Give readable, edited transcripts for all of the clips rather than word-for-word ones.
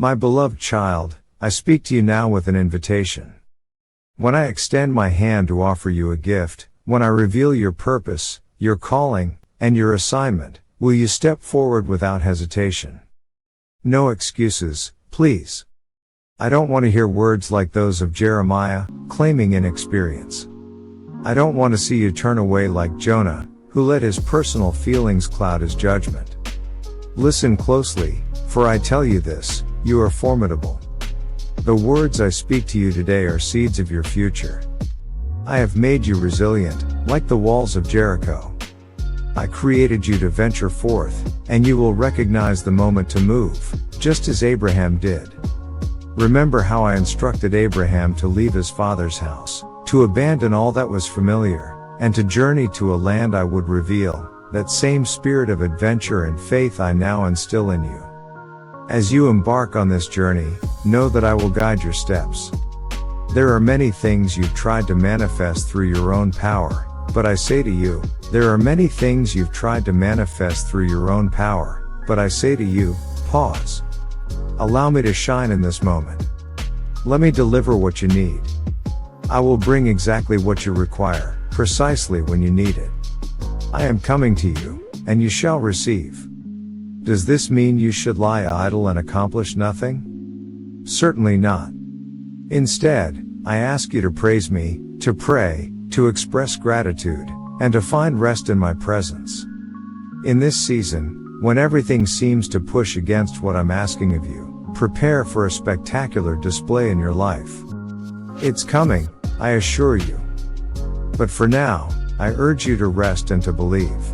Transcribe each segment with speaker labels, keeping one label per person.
Speaker 1: My beloved child, I speak to you now with an invitation. When I extend my hand to offer you a gift, when I reveal your purpose, your calling, and your assignment, will you step forward without hesitation? No excuses, please. I don't want to hear words like those of Jeremiah, claiming inexperience. I don't want to see you turn away like Jonah, who let his personal feelings cloud his judgment. Listen closely, for I tell you this, you are formidable. The words I speak to you today are seeds of your future. I have made you resilient, like the walls of Jericho. I created you to venture forth, and you will recognize the moment to move, just as Abraham did. Remember how I instructed Abraham to leave his father's house, to abandon all that was familiar, and to journey to a land I would reveal. That same spirit of adventure and faith I now instill in you. As you embark on this journey, know that I will guide your steps. There are many things you've tried to manifest through your own power, but I say to you, there are many things you've tried to manifest through your own power, but I say to you, pause. Allow me to shine in this moment. Let me deliver what you need. I will bring exactly what you require, precisely when you need it. I am coming to you, and you shall receive. Does this mean you should lie idle and accomplish nothing? Certainly not. Instead, I ask you to praise me, to pray, to express gratitude, and to find rest in my presence. In this season, when everything seems to push against what I'm asking of you, prepare for a spectacular display in your life. It's coming, I assure you. But for now, I urge you to rest and to believe.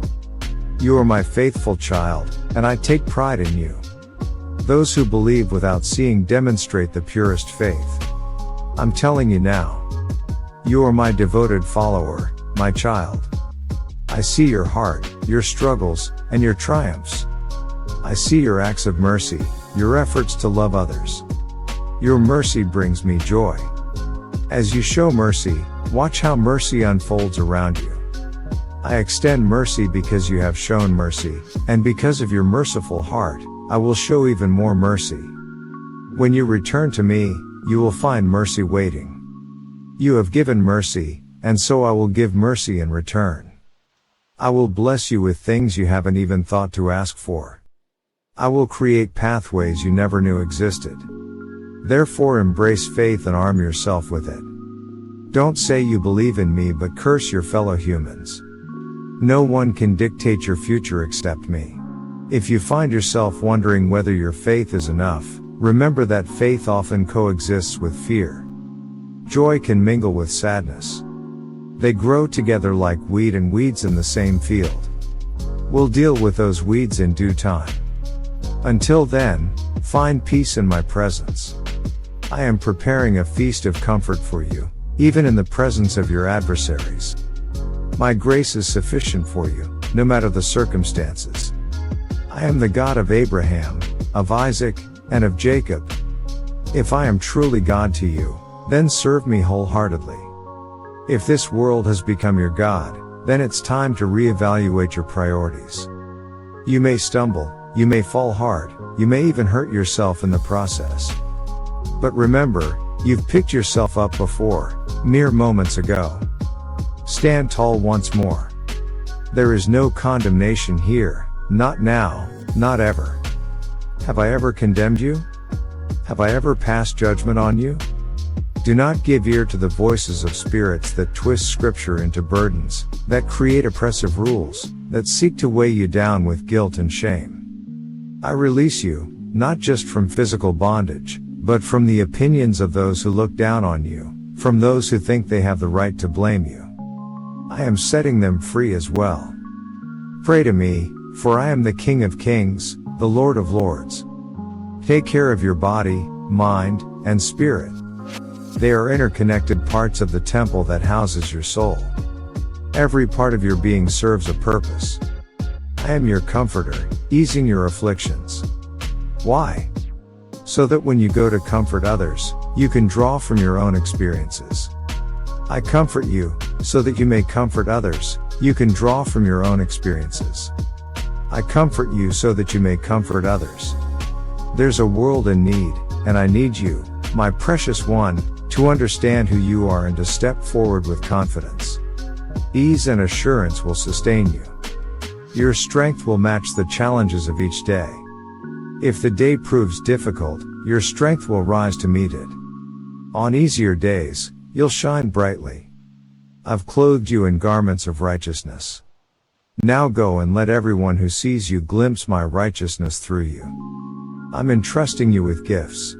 Speaker 1: You are my faithful child, and I take pride in you. Those who believe without seeing demonstrate the purest faith. I'm telling you now. You are my devoted follower, my child. I see your heart, your struggles, and your triumphs. I see your acts of mercy, your efforts to love others. Your mercy brings me joy. As you show mercy, watch how mercy unfolds around you. I extend mercy because you have shown mercy, and because of your merciful heart, I will show even more mercy. When you return to me, you will find mercy waiting. You have given mercy, and so I will give mercy in return. I will bless you with things you haven't even thought to ask for. I will create pathways you never knew existed. Therefore embrace faith and arm yourself with it. Don't say you believe in me but curse your fellow humans. No one can dictate your future except me. If you find yourself wondering whether your faith is enough, remember that faith often coexists with fear. Joy can mingle with sadness. They grow together like wheat and weeds in the same field. We'll deal with those weeds in due time. Until then, find peace in my presence. I am preparing a feast of comfort for you, even in the presence of your adversaries. My grace is sufficient for you, no matter the circumstances. I am the God of Abraham, of Isaac, and of Jacob. If I am truly God to you, then serve me wholeheartedly. If this world has become your God, then it's time to reevaluate your priorities. You may stumble, you may fall hard, you may even hurt yourself in the process. But remember, you've picked yourself up before, mere moments ago. Stand tall once more. There is no condemnation here, not now, not ever. Have I ever condemned you? Have I ever passed judgment on you? Do not give ear to the voices of spirits that twist scripture into burdens, that create oppressive rules, that seek to weigh you down with guilt and shame. I release you, not just from physical bondage, but from the opinions of those who look down on you, from those who think they have the right to blame you. I am setting them free as well. Pray to me, for I am the King of Kings, the Lord of Lords. Take care of your body, mind, and spirit. They are interconnected parts of the temple that houses your soul. Every part of your being serves a purpose. I am your comforter, easing your afflictions. Why? So that when you go to comfort others, you can draw from your own experiences. I comfort you, so that you may comfort others, you can draw from your own experiences. I comfort you so that you may comfort others. There's a world in need, and I need you, my precious one, to understand who you are and to step forward with confidence. Ease and assurance will sustain you. Your strength will match the challenges of each day. If the day proves difficult, your strength will rise to meet it. On easier days, you'll shine brightly. I've clothed you in garments of righteousness. Now go and let everyone who sees you glimpse my righteousness through you. I'm entrusting you with gifts.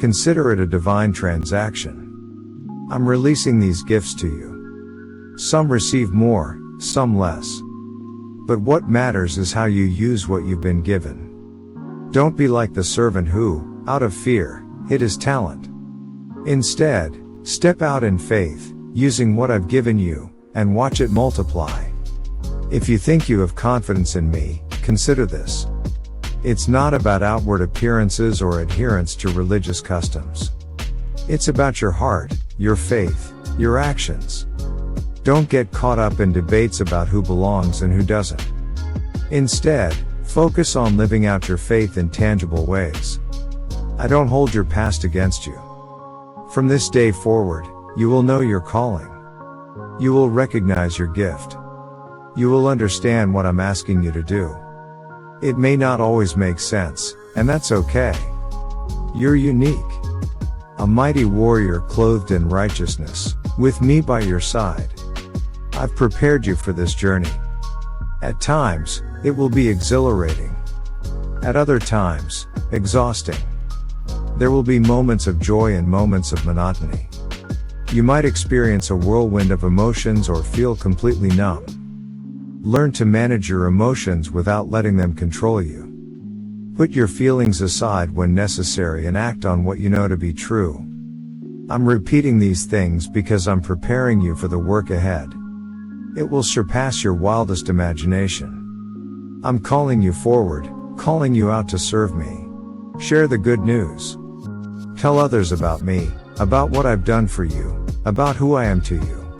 Speaker 1: Consider it a divine transaction. I'm releasing these gifts to you. Some receive more, some less. But what matters is how you use what you've been given. Don't be like the servant who, out of fear, hid his talent. Instead, step out in faith, using what I've given you, and watch it multiply. If you think you have confidence in me, consider this. It's not about outward appearances or adherence to religious customs. It's about your heart, your faith, your actions. Don't get caught up in debates about who belongs and who doesn't. Instead, focus on living out your faith in tangible ways. I don't hold your past against you. From this day forward, you will know your calling. You will recognize your gift. You will understand what I'm asking you to do. It may not always make sense, and that's okay. You're unique. A mighty warrior clothed in righteousness, with me by your side. I've prepared you for this journey. At times, it will be exhilarating. At other times, exhausting. There will be moments of joy and moments of monotony. You might experience a whirlwind of emotions or feel completely numb. Learn to manage your emotions without letting them control you. Put your feelings aside when necessary and act on what you know to be true. I'm repeating these things because I'm preparing you for the work ahead. It will surpass your wildest imagination. I'm calling you forward, calling you out to serve me. Share the good news. Tell others about me, about what I've done for you, about who I am to you.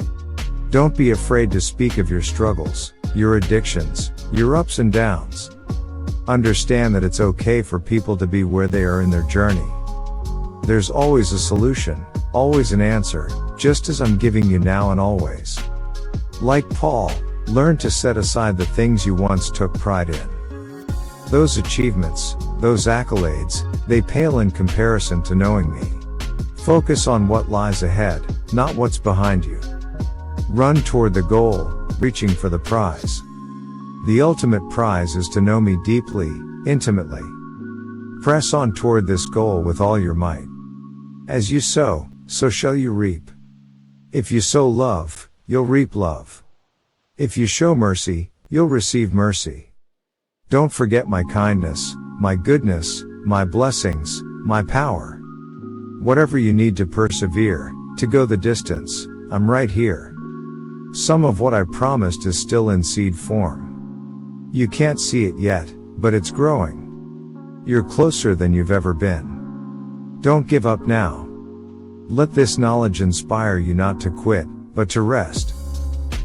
Speaker 1: Don't be afraid to speak of your struggles, your addictions, your ups and downs. Understand that it's okay for people to be where they are in their journey. There's always a solution, always an answer, just as I'm giving you now and always. Like Paul, learn to set aside the things you once took pride in. Those achievements, those accolades, they pale in comparison to knowing me. Focus on what lies ahead, not what's behind you. Run toward the goal, reaching for the prize. The ultimate prize is to know me deeply, intimately. Press on toward this goal with all your might. As you sow, so shall you reap. If you sow love, you'll reap love. If you show mercy, you'll receive mercy. Don't forget my kindness, my goodness, my blessings, my power. Whatever you need to persevere, to go the distance, I'm right here. Some of what I promised is still in seed form. You can't see it yet, but it's growing. You're closer than you've ever been. Don't give up now. Let this knowledge inspire you not to quit, but to rest.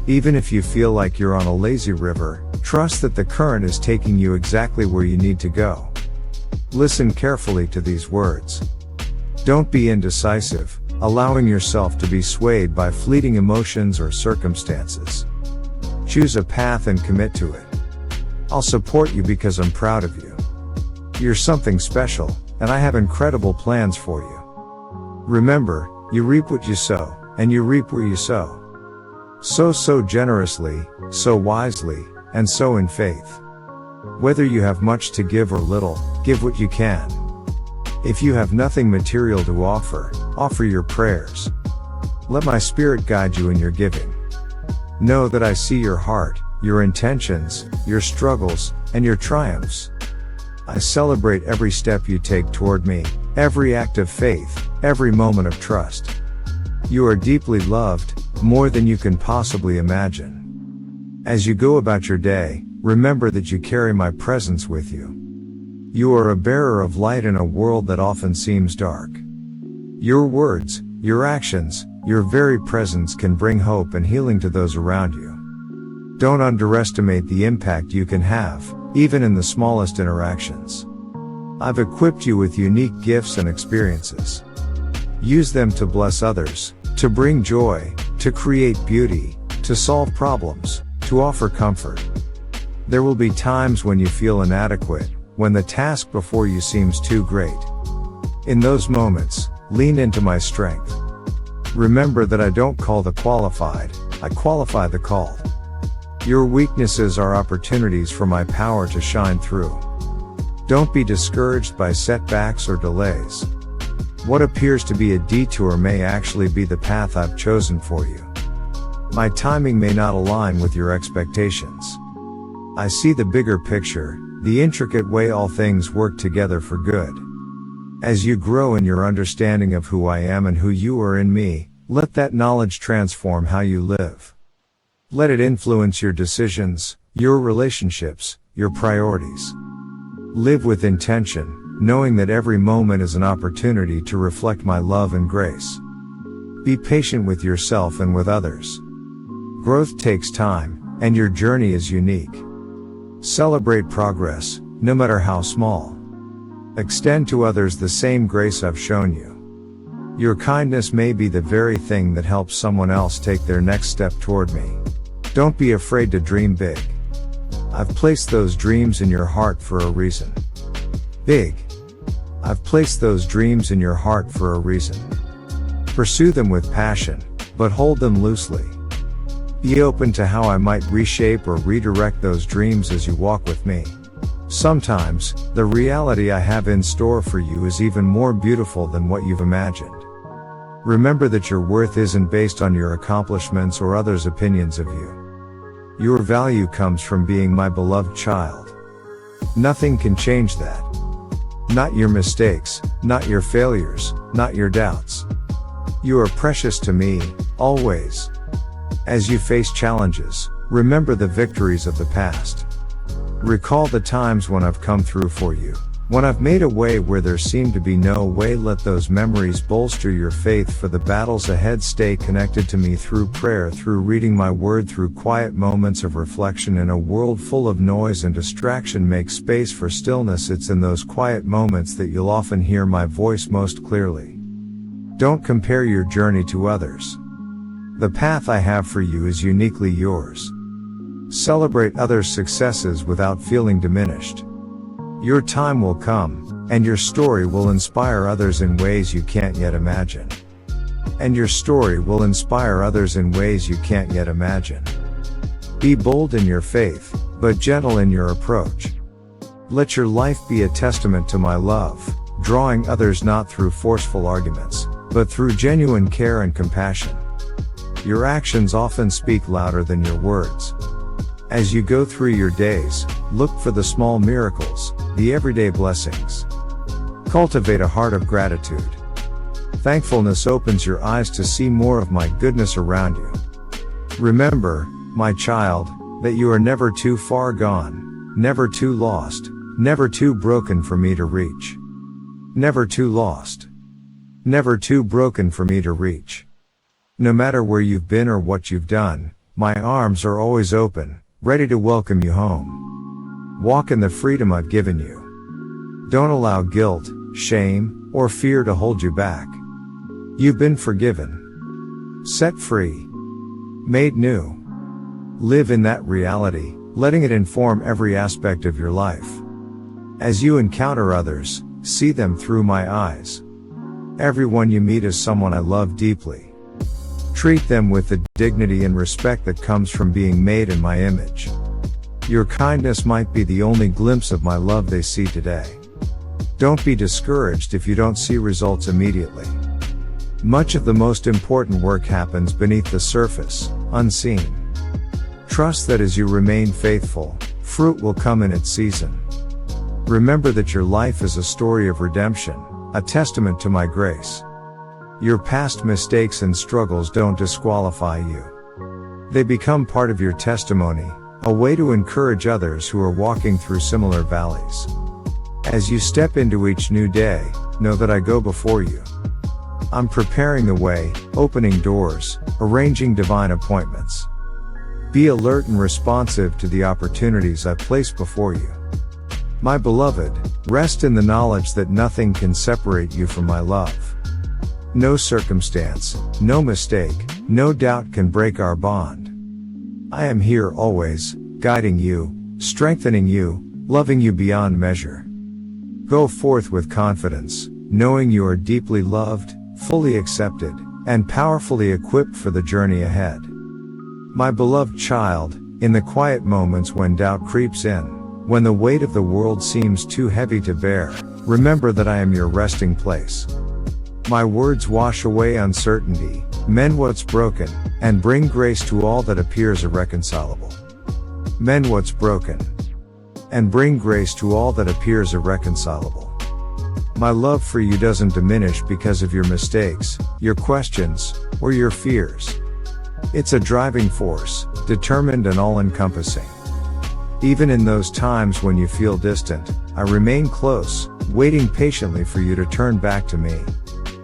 Speaker 1: Even if you feel like you're on a lazy river, trust that the current is taking you exactly where you need to go. Listen carefully to these words. Don't be indecisive, allowing yourself to be swayed by fleeting emotions or circumstances. Choose a path and commit to it. I'll support you because I'm proud of you. You're something special, and I have incredible plans for you. Remember, you reap what you sow, and you reap where you sow. Sow generously, sow wisely, and sow in faith. Whether you have much to give or little, give what you can. If you have nothing material to offer, offer your prayers. Let my spirit guide you in your giving. Know that I see your heart, your intentions, your struggles, and your triumphs. I celebrate every step you take toward me, every act of faith, every moment of trust. You are deeply loved, more than you can possibly imagine. As you go about your day, remember that you carry my presence with you. You are a bearer of light in a world that often seems dark. Your words, your actions, your very presence can bring hope and healing to those around you. Don't underestimate the impact you can have, even in the smallest interactions. I've equipped you with unique gifts and experiences. Use them to bless others, to bring joy, to create beauty, to solve problems, to offer comfort. There will be times when you feel inadequate, when the task before you seems too great. In those moments, lean into my strength. Remember that I don't call the qualified, I qualify the called. Your weaknesses are opportunities for my power to shine through. Don't be discouraged by setbacks or delays. What appears to be a detour may actually be the path I've chosen for you. My timing may not align with your expectations. I see the bigger picture, the intricate way all things work together for good. As you grow in your understanding of who I am and who you are in me, let that knowledge transform how you live. Let it influence your decisions, your relationships, your priorities. Live with intention, knowing that every moment is an opportunity to reflect my love and grace. Be patient with yourself and with others. Growth takes time, and your journey is unique. Celebrate progress, no matter how small. Extend to others the same grace I've shown you. Your kindness may be the very thing that helps someone else take their next step toward me. Don't be afraid to dream big. I've placed those dreams in your heart for a reason. Big. I've placed those dreams in your heart for a reason. Pursue them with passion, but hold them loosely. Be open to how I might reshape or redirect those dreams as you walk with me. Sometimes, the reality I have in store for you is even more beautiful than what you've imagined. Remember that your worth isn't based on your accomplishments or others' opinions of you. Your value comes from being my beloved child. Nothing can change that. Not your mistakes, not your failures, not your doubts. You are precious to me, always. As you face challenges, remember the victories of the past. Recall the times when I've come through for you, when I've made a way where there seemed to be no way. Let those memories bolster your faith for the battles ahead. Stay connected to me through prayer, through reading my word, through quiet moments of reflection. In a world full of noise and distraction, make space for stillness. It's in those quiet moments that you'll often hear my voice most clearly. Don't compare your journey to others. The path I have for you is uniquely yours. Celebrate others' successes without feeling diminished. Your time will come, and your story will inspire others in ways you can't yet imagine. And your story will inspire others in ways you can't yet imagine. Be bold in your faith, but gentle in your approach. Let your life be a testament to my love, drawing others not through forceful arguments, but through genuine care and compassion. Your actions often speak louder than your words. As you go through your days, look for the small miracles, the everyday blessings. Cultivate a heart of gratitude. Thankfulness opens your eyes to see more of my goodness around you. Remember, my child, that you are never too far gone, never too lost, never too broken for me to reach. Never too lost. Never too broken for me to reach. No matter where you've been or what you've done, my arms are always open, ready to welcome you home. Walk in the freedom I've given you. Don't allow guilt, shame, or fear to hold you back. You've been forgiven. Set free. Made new. Live in that reality, letting it inform every aspect of your life. As you encounter others, see them through my eyes. Everyone you meet is someone I love deeply. Treat them with the dignity and respect that comes from being made in my image. Your kindness might be the only glimpse of my love they see today. Don't be discouraged if you don't see results immediately. Much of the most important work happens beneath the surface, unseen. Trust that as you remain faithful, fruit will come in its season. Remember that your life is a story of redemption, a testament to my grace. Your past mistakes and struggles don't disqualify you. They become part of your testimony, a way to encourage others who are walking through similar valleys. As you step into each new day, know that I go before you. I'm preparing the way, opening doors, arranging divine appointments. Be alert and responsive to the opportunities I place before you. My beloved, rest in the knowledge that nothing can separate you from my love. No circumstance, no mistake, no doubt can break our bond. I am here always, guiding you, strengthening you, loving you beyond measure. Go forth with confidence, knowing you are deeply loved, fully accepted, and powerfully equipped for the journey ahead. My beloved child, in the quiet moments when doubt creeps in, when the weight of the world seems too heavy to bear, remember that I am your resting place. My words wash away uncertainty, mend what's broken, and bring grace to all that appears irreconcilable. Mend what's broken, and bring grace to all that appears irreconcilable. My love for you doesn't diminish because of your mistakes, your questions, or your fears. It's a driving force, determined and all-encompassing. Even in those times when you feel distant, I remain close, waiting patiently for you to turn back to me.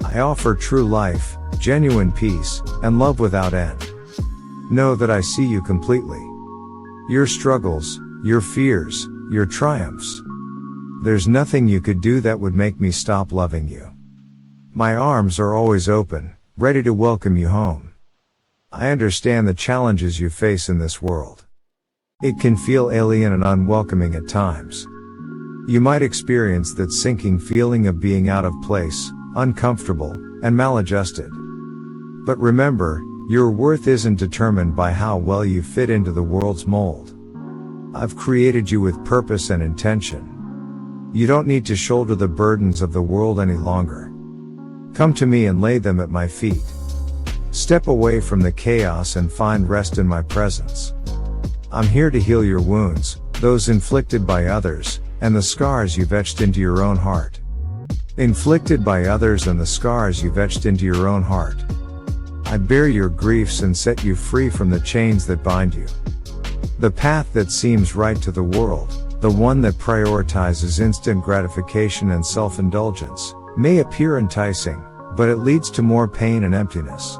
Speaker 1: I offer true life, genuine peace, and love without end. Know that I see you completely. Your struggles, your fears, your triumphs. There's nothing you could do that would make me stop loving you. My arms are always open, ready to welcome you home. I understand the challenges you face in this world. It can feel alien and unwelcoming at times. You might experience that sinking feeling of being out of place, uncomfortable, and maladjusted. But remember, your worth isn't determined by how well you fit into the world's mold. I've created you with purpose and intention. You don't need to shoulder the burdens of the world any longer. Come to me and lay them at my feet. Step away from the chaos and find rest in my presence. I'm here to heal your wounds, those inflicted by others, and the scars you've etched into your own heart. Inflicted by others and the scars you've etched into your own heart. I bear your griefs and set you free from the chains that bind you. The path that seems right to the world, the one that prioritizes instant gratification and self-indulgence, may appear enticing, but it leads to more pain and emptiness.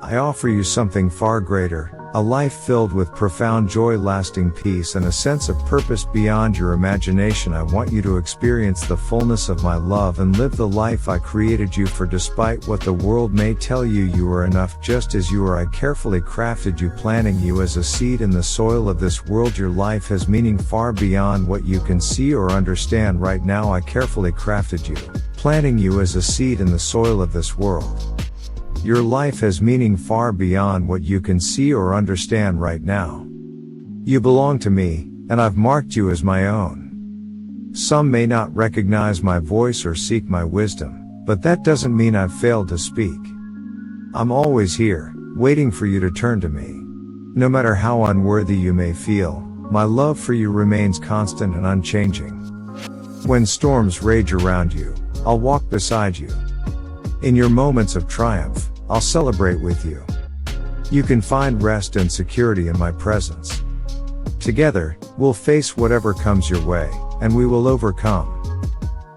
Speaker 1: I offer you something far greater, a life filled with profound joy, lasting peace, and a sense of purpose beyond your imagination. I want you to experience the fullness of my love and live the life I created you for. Despite what the world may tell you, you are enough just as you are. I carefully crafted you, planting you as a seed in the soil of this world. Your life has meaning far beyond what you can see or understand right now. I carefully crafted you, planting you as a seed in the soil of this world. Your life has meaning far beyond what you can see or understand right now. You belong to me, and I've marked you as my own. Some may not recognize my voice or seek my wisdom, but that doesn't mean I've failed to speak. I'm always here, waiting for you to turn to me. No matter how unworthy you may feel, my love for you remains constant and unchanging. When storms rage around you, I'll walk beside you. In your moments of triumph, I'll celebrate with you. You can find rest and security in my presence. Together, we'll face whatever comes your way, and we will overcome.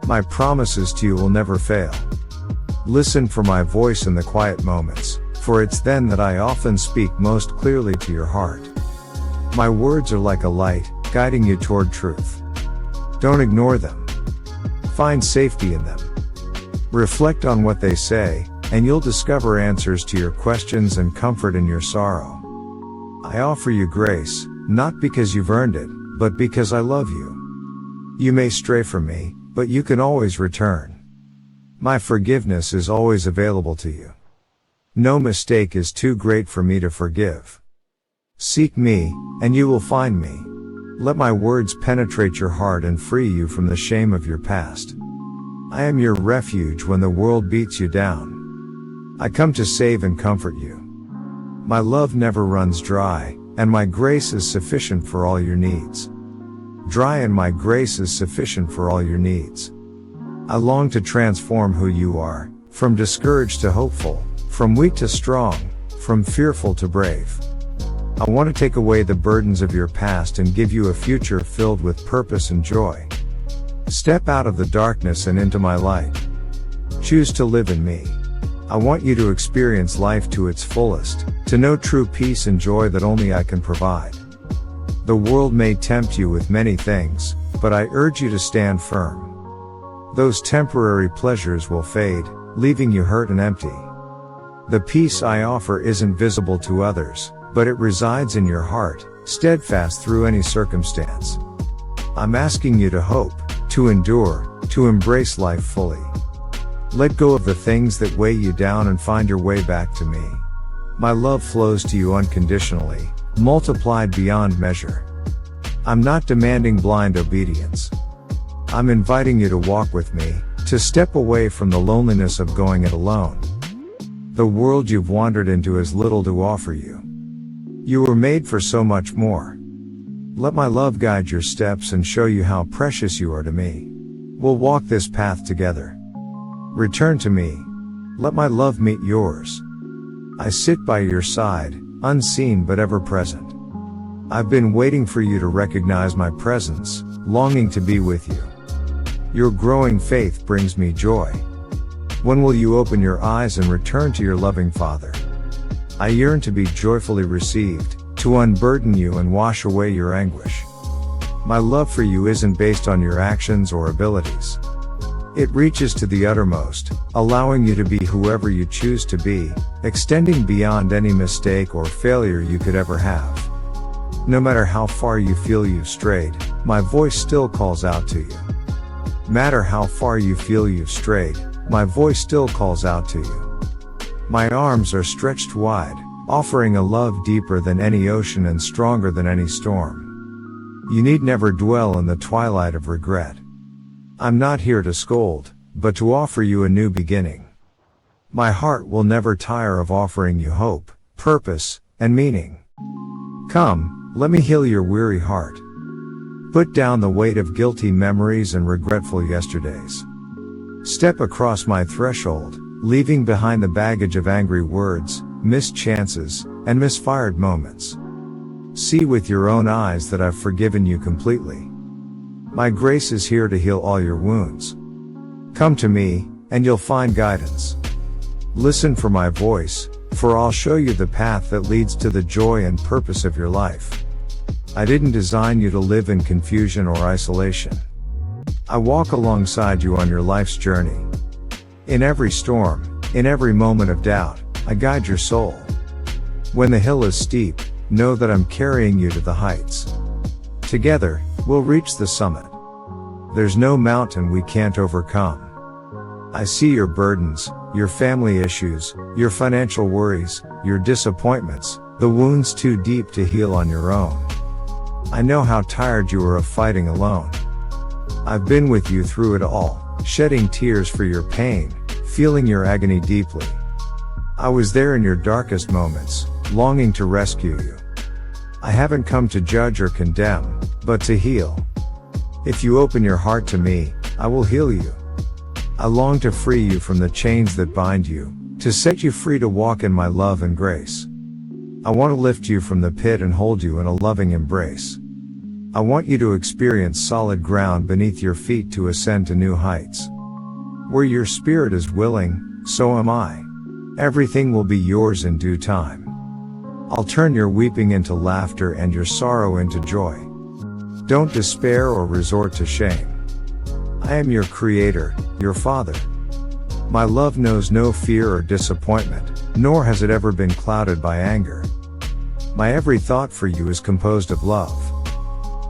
Speaker 1: My promises to you will never fail. Listen for my voice in the quiet moments, for it's then that I often speak most clearly to your heart. My words are like a light, guiding you toward truth. Don't ignore them. Find safety in them. Reflect on what they say, and you'll discover answers to your questions and comfort in your sorrow. I offer you grace, not because you've earned it, but because I love you. You may stray from me, but you can always return. My forgiveness is always available to you. No mistake is too great for me to forgive. Seek me, and you will find me. Let my words penetrate your heart and free you from the shame of your past. I am your refuge when the world beats you down. I come to save and comfort you. My love never runs dry, and my grace is sufficient for all your needs. Dry and my grace is sufficient for all your needs. I long to transform who you are, from discouraged to hopeful, from weak to strong, from fearful to brave. I want to take away the burdens of your past and give you a future filled with purpose and joy. Step out of the darkness and into my light. Choose to live in me. I want you to experience life to its fullest, to know true peace and joy that only I can provide. The world may tempt you with many things, but I urge you to stand firm. Those temporary pleasures will fade, leaving you hurt and empty. The peace I offer isn't visible to others, but it resides in your heart, steadfast through any circumstance. I'm asking you to hope, to endure, to embrace life fully. Let go of the things that weigh you down and find your way back to me. My love flows to you unconditionally, multiplied beyond measure. I'm not demanding blind obedience. I'm inviting you to walk with me, to step away from the loneliness of going it alone. The world you've wandered into has little to offer you. You were made for so much more. Let my love guide your steps and show you how precious you are to me. We'll walk this path together. Return to me. Let my love meet yours. I sit by your side, unseen but ever present. I've been waiting for you to recognize my presence, longing to be with you. Your growing faith brings me joy. When will you open your eyes and return to your loving Father? I yearn to be joyfully received, to unburden you and wash away your anguish. My love for you isn't based on your actions or abilities. It reaches to the uttermost, allowing you to be whoever you choose to be, extending beyond any mistake or failure you could ever have. No matter how far you feel you've strayed, my voice still calls out to you. Matter how far you feel you've strayed, my voice still calls out to you. My arms are stretched wide, offering a love deeper than any ocean and stronger than any storm. You need never dwell in the twilight of regret. I'm not here to scold, but to offer you a new beginning. My heart will never tire of offering you hope, purpose, and meaning. Come, let me heal your weary heart. Put down the weight of guilty memories and regretful yesterdays. Step across my threshold, leaving behind the baggage of angry words, missed chances, and misfired moments. See with your own eyes that I've forgiven you completely. My grace is here to heal all your wounds. Come to me, and you'll find guidance. Listen for my voice, for I'll show you the path that leads to the joy and purpose of your life. I didn't design you to live in confusion or isolation. I walk alongside you on your life's journey. In every storm, in every moment of doubt, I guide your soul. When the hill is steep, know that I'm carrying you to the heights. Together, we'll reach the summit. There's no mountain we can't overcome. I see your burdens, your family issues, your financial worries, your disappointments, the wounds too deep to heal on your own. I know how tired you are of fighting alone. I've been with you through it all, shedding tears for your pain, feeling your agony deeply. I was there in your darkest moments, longing to rescue you. I haven't come to judge or condemn, but to heal. If you open your heart to me, I will heal you. I long to free you from the chains that bind you, to set you free to walk in my love and grace. I want to lift you from the pit and hold you in a loving embrace. I want you to experience solid ground beneath your feet to ascend to new heights. Where your spirit is willing, so am I. Everything will be yours in due time. I'll turn your weeping into laughter and your sorrow into joy. Don't despair or resort to shame. I am your creator, your father. My love knows no fear or disappointment, nor has it ever been clouded by anger. My every thought for you is composed of love.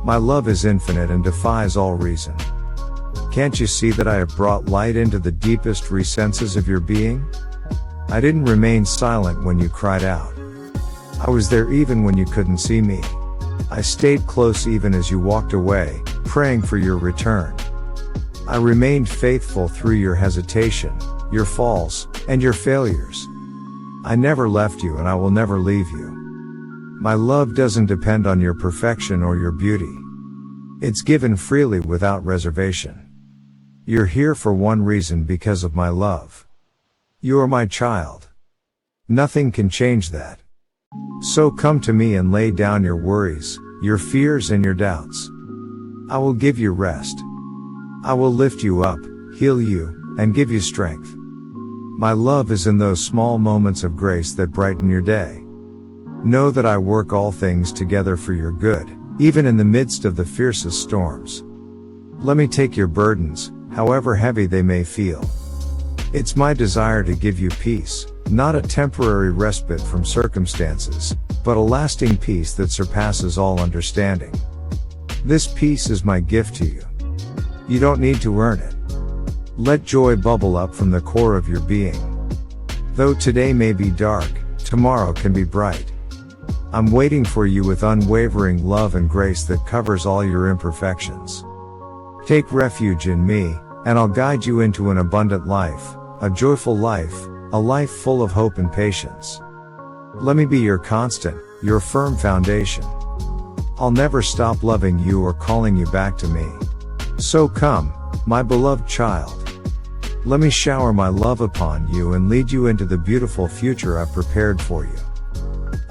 Speaker 1: My love is infinite and defies all reason. Can't you see that I have brought light into the deepest recesses of your being? I didn't remain silent when you cried out. I was there even when you couldn't see me. I stayed close even as you walked away, praying for your return. I remained faithful through your hesitation, your falls, and your failures. I never left you and I will never leave you. My love doesn't depend on your perfection or your beauty. It's given freely without reservation. You're here for one reason, because of my love. You are my child. Nothing can change that. So come to me and lay down your worries, your fears and your doubts. I will give you rest. I will lift you up, heal you, and give you strength. My love is in those small moments of grace that brighten your day. Know that I work all things together for your good, even in the midst of the fiercest storms. Let me take your burdens, however heavy they may feel. It's my desire to give you peace, not a temporary respite from circumstances, but a lasting peace that surpasses all understanding. This peace is my gift to you. You don't need to earn it. Let joy bubble up from the core of your being. Though today may be dark, tomorrow can be bright. I'm waiting for you with unwavering love and grace that covers all your imperfections. Take refuge in me, and I'll guide you into an abundant life, a joyful life, a life full of hope and patience. Let me be your constant, your firm foundation. I'll never stop loving you or calling you back to me. So come, my beloved child. Let me shower my love upon you and lead you into the beautiful future I've prepared for you.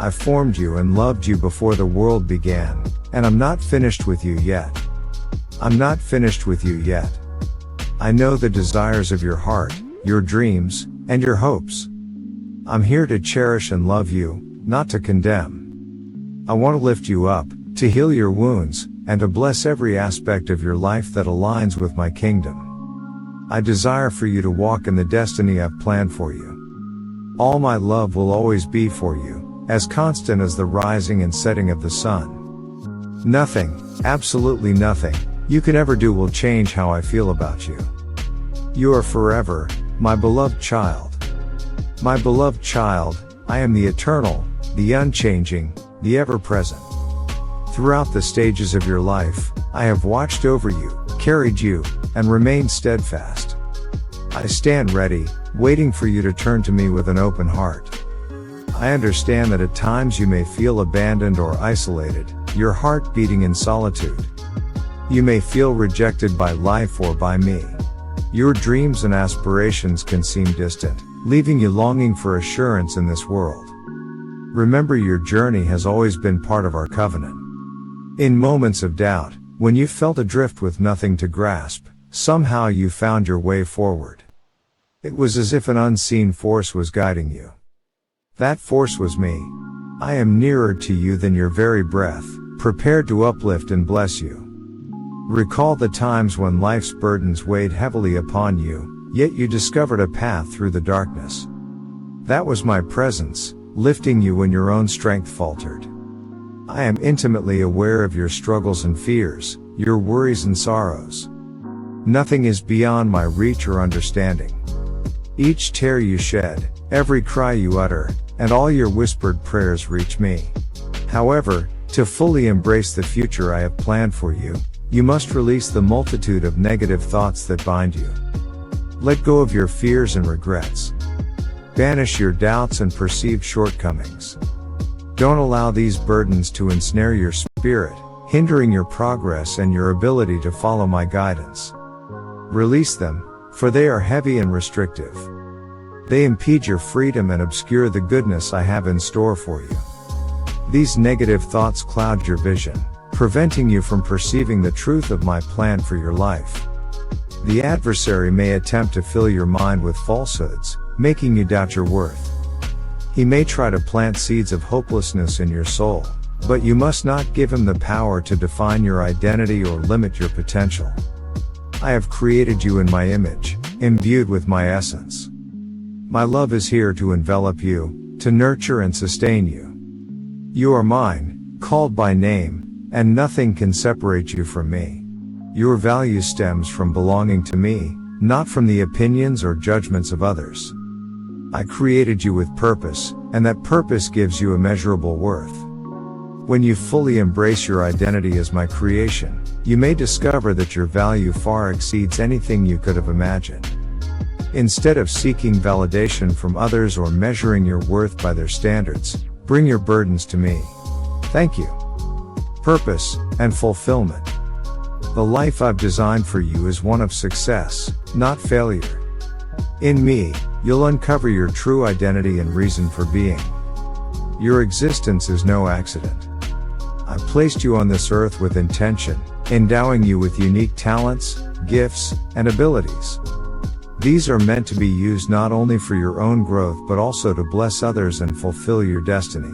Speaker 1: I formed you and loved you before the world began, and I'm not finished with you yet. I'm not finished with you yet. I know the desires of your heart, your dreams, and your hopes. I'm here to cherish and love you, not to condemn. I want to lift you up, to heal your wounds, and to bless every aspect of your life that aligns with my kingdom. I desire for you to walk in the destiny I've planned for you. All my love will always be for you, as constant as the rising and setting of the sun. Nothing, absolutely nothing, you can ever do will change how I feel about you. You are forever, my beloved child. My beloved child, I am the eternal, the unchanging, the ever-present. Throughout the stages of your life, I have watched over you, carried you, and remained steadfast. I stand ready, waiting for you to turn to me with an open heart. I understand that at times you may feel abandoned or isolated, your heart beating in solitude. You may feel rejected by life or by me. Your dreams and aspirations can seem distant, leaving you longing for assurance in this world. Remember, your journey has always been part of our covenant. In moments of doubt, when you felt adrift with nothing to grasp, somehow you found your way forward. It was as if an unseen force was guiding you. That force was me. I am nearer to you than your very breath, prepared to uplift and bless you. Recall the times when life's burdens weighed heavily upon you, yet you discovered a path through the darkness. That was my presence, lifting you when your own strength faltered. I am intimately aware of your struggles and fears, your worries and sorrows. Nothing is beyond my reach or understanding. Each tear you shed, every cry you utter, and all your whispered prayers reach me. However, to fully embrace the future I have planned for you, you must release the multitude of negative thoughts that bind you. Let go of your fears and regrets. Banish your doubts and perceived shortcomings. Don't allow these burdens to ensnare your spirit, hindering your progress and your ability to follow my guidance. Release them, for they are heavy and restrictive. They impede your freedom and obscure the goodness I have in store for you. These negative thoughts cloud your vision, preventing you from perceiving the truth of my plan for your life. The adversary may attempt to fill your mind with falsehoods, making you doubt your worth. He may try to plant seeds of hopelessness in your soul, but you must not give him the power to define your identity or limit your potential. I have created you in my image, imbued with my essence. My love is here to envelop you, to nurture and sustain you. You are mine, called by name, and nothing can separate you from me. Your value stems from belonging to me, not from the opinions or judgments of others. I created you with purpose, and that purpose gives you immeasurable worth. When you fully embrace your identity as my creation, you may discover that your value far exceeds anything you could have imagined. Instead of seeking validation from others or measuring your worth by their standards, bring your burdens to me. Thank you. Purpose and fulfillment. The life I've designed for you is one of success, not failure. In me, you'll uncover your true identity and reason for being. Your existence is no accident. I placed you on this earth with intention, endowing you with unique talents, gifts, and abilities. These are meant to be used not only for your own growth but also to bless others and fulfill your destiny.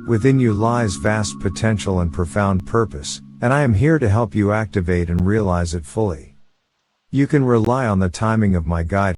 Speaker 1: Within you lies vast potential and profound purpose, and I am here to help you activate and realize it fully. You can rely on the timing of my guidance.